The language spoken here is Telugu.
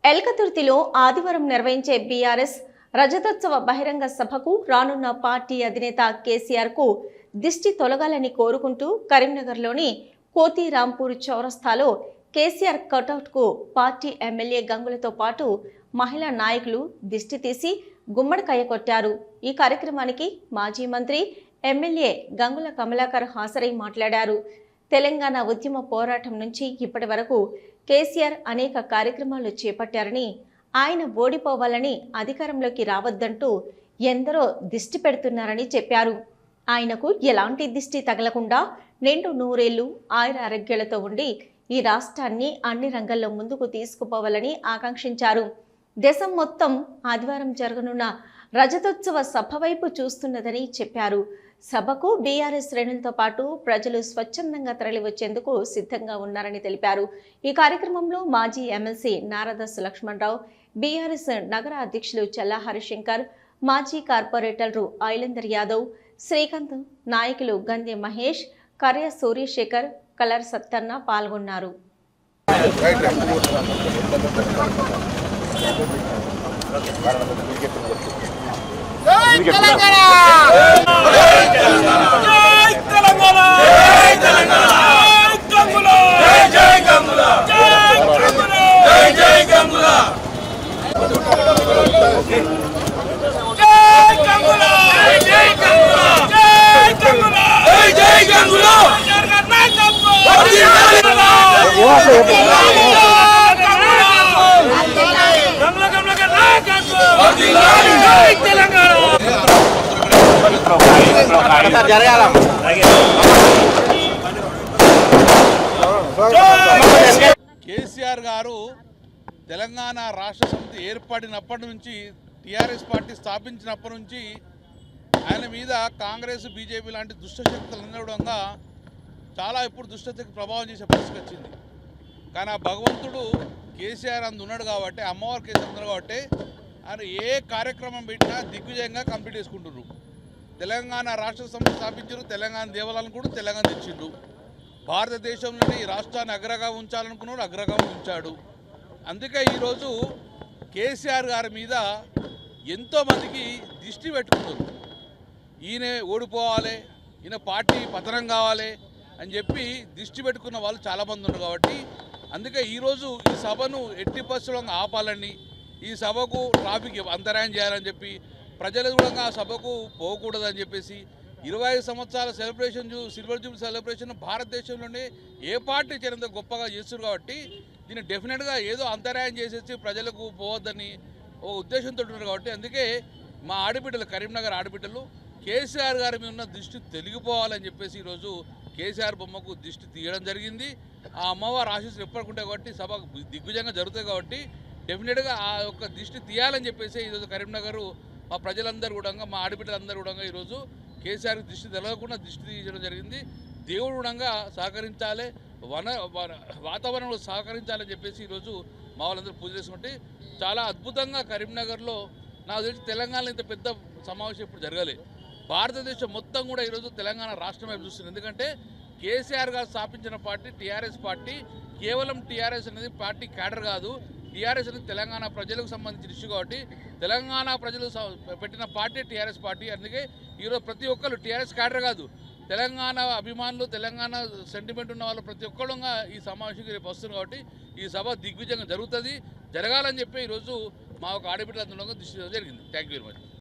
ఎల్కతుర్తిలో ఆదివారం నిర్వహించే బీఆర్ఎస్ రజతోత్సవ బహిరంగ సభకు రానున్న పార్టీ అధినేత కేసీఆర్ కు దిష్టి తొలగాలని కోరుకుంటూ కరీంనగర్లోని కోతిరాంపూర్ చౌరస్తాలో కేసీఆర్ కటౌట్ కు పార్టీ ఎమ్మెల్యే గంగులతో పాటు మహిళా నాయకులు దిష్టి తీసి గుమ్మడికాయ కొట్టారు. ఈ కార్యక్రమానికి మాజీ మంత్రి ఎమ్మెల్యే గంగుల కమలాకర్ హాజరై మాట్లాడారు. తెలంగాణ ఉద్యమ పోరాటం నుంచి ఇప్పటి వరకు కేసీఆర్ అనేక కార్యక్రమాలు చేపట్టారని, ఆయన ఓడిపోవాలని అధికారంలోకి రావద్దంటూ ఎందరో దిష్టి పెడుతున్నారని చెప్పారు. ఆయనకు ఎలాంటి దిష్టి తగలకుండా నిండు నూరేళ్లు ఆయుర ఆరోగ్యాలతో ఉండి ఈ రాష్ట్రాన్ని అన్ని రంగాల్లో ముందుకు తీసుకుపోవాలని ఆకాంక్షించారు. దేశం మొత్తం ఆదివారం జరగనున్న రజతోత్సవ సభ వైపు చూస్తున్నదని చెప్పారు. సభకు బీఆర్ఎస్ శ్రేణులతో పాటు ప్రజలు స్వచ్ఛందంగా తరలివచ్చేందుకు సిద్ధంగా ఉన్నారని తెలిపారు. ఈ కార్యక్రమంలో మాజీ ఎమ్మెల్సీ నారదాసు లక్ష్మణరావు, బీఆర్ఎస్ నగర అధ్యక్షులు చల్లా హరిశంకర్, మాజీ కార్పొరేటర్లు ఐలందర్ యాదవ్, శ్రీకాంత్, నాయకులు గంధె మహేష్, కర్య సూర్యశేఖర్, కలర్ సత్తన్న పాల్గొన్నారు. కేసీఆర్ గారు తెలంగాణ రాష్ట్ర సమితి ఏర్పడినప్పటి నుంచి, టీఆర్ఎస్ పార్టీ స్థాపించినప్పటి నుంచి ఆయన మీద కాంగ్రెస్, బీజేపీ లాంటి దుష్టశక్తులు ఉండడంగా చాలా ఇప్పుడు దుష్టశక్తి ప్రభావం చేసే పరిస్థితి వచ్చింది. కానీ ఆ భగవంతుడు కేసీఆర్ ఉన్నాడు కాబట్టి, అమ్మవారి కేసీఆర్ ఉన్నారు కాబట్టి ఆయన ఏ కార్యక్రమం పెట్టినా దిగ్విజయంగా కంప్లీట్ చేసుకుంటున్నారు. తెలంగాణ రాష్ట్ర సమితి స్థాపించారు, తెలంగాణ దేవాలయాలను కూడా తెలంగాణ తెచ్చిండ్రు. భారతదేశంలోనే ఈ రాష్ట్రాన్ని అగ్రగా ఉంచాలనుకున్నాడు, అగ్రగా ఉంచాడు. అందుకే ఈరోజు కేసీఆర్ గారి మీద ఎంతోమందికి దిష్టి పెట్టుకున్నారు. ఈయన ఓడిపోవాలి, ఈయన పార్టీ పతనం కావాలి అని చెప్పి దిష్టి పెట్టుకున్న వాళ్ళు చాలామంది ఉన్నారు. కాబట్టి అందుకే ఈరోజు ఈ సభను ఎట్టి పరిస్థితుల్లో ఆపాలని, ఈ సభకు ట్రాఫిక్ అంతరాయం చేయాలని చెప్పి, ప్రజలు కూడా ఆ సభకు పోకూడదని చెప్పేసి 25 సంవత్సరాల సెలబ్రేషన్, సిల్వర్ జూబ్లీ సెలబ్రేషన్ భారతదేశంలోనే ఏ పార్టీ చేయనంత గొప్పగా చేస్తున్నారు. కాబట్టి దీన్ని డెఫినెట్గా ఏదో అంతరాయం చేసేసి ప్రజలకు పోవద్దని ఓ ఉద్దేశంతో ఉన్నారు. కాబట్టి అందుకే మా ఆడబిడ్డలు, కరీంనగర్ ఆడబిడ్డలు కేసీఆర్ గారి మీద ఉన్న దృష్టి తొలగిపోవాలని చెప్పేసి ఈరోజు కేసీఆర్ బొమ్మకు దృష్టి తీయడం జరిగింది. ఆ అమ్మవారి ఆశీస్సులు ఎప్పటికుంటాయి కాబట్టి సభ దిగ్విజయంగా జరుగుతాయి. కాబట్టి డెఫినెట్గా ఆ యొక్క దృష్టి తీయాలని చెప్పేసి ఈరోజు కరీంనగర్ మా ప్రజలందరూ కూడా, మా ఆడబిడ్డలందరూ కూడా ఈరోజు కేసీఆర్కి దృష్టి తెలవకుండా దృష్టి తీయడం జరిగింది. దేవుడు కూడా సహకరించాలి, వాతావరణంలో సహకరించాలని చెప్పేసి ఈరోజు మా వాళ్ళందరూ పూజ చేసుకుంటే చాలా అద్భుతంగా కరీంనగర్లో నాకు తెలిసి తెలంగాణలో ఇంత పెద్ద సమావేశం ఇప్పుడు జరగలేదు. భారతదేశం మొత్తం కూడా ఈరోజు తెలంగాణ రాష్ట్రం వైపు చూస్తుంది. ఎందుకంటే కేసీఆర్ గారు స్థాపించిన పార్టీ టీఆర్ఎస్ పార్టీ. కేవలం టీఆర్ఎస్ అనేది పార్టీ క్యాడర్ కాదు, టీఆర్ఎస్ అనేది తెలంగాణ ప్రజలకు సంబంధించిన ఇష్యూ. కాబట్టి తెలంగాణ ప్రజలు పెట్టిన పార్టీ టీఆర్ఎస్ పార్టీ. అందుకే ఈరోజు ప్రతి ఒక్కరు టీఆర్ఎస్ క్యాడర్ కాదు, తెలంగాణ అభిమానులు, తెలంగాణ సెంటిమెంట్ ఉన్న వాళ్ళు ప్రతి ఒక్కరుగా ఈ సమావేశానికి రేపు వస్తున్నారు. కాబట్టి ఈ సభ దిగ్విజయంగా జరుగుతుంది, జరగాలని చెప్పి ఈరోజు మా ఒక ఆడబిడ్డలందరూ దృష్టి జరిగింది. Thank you very much.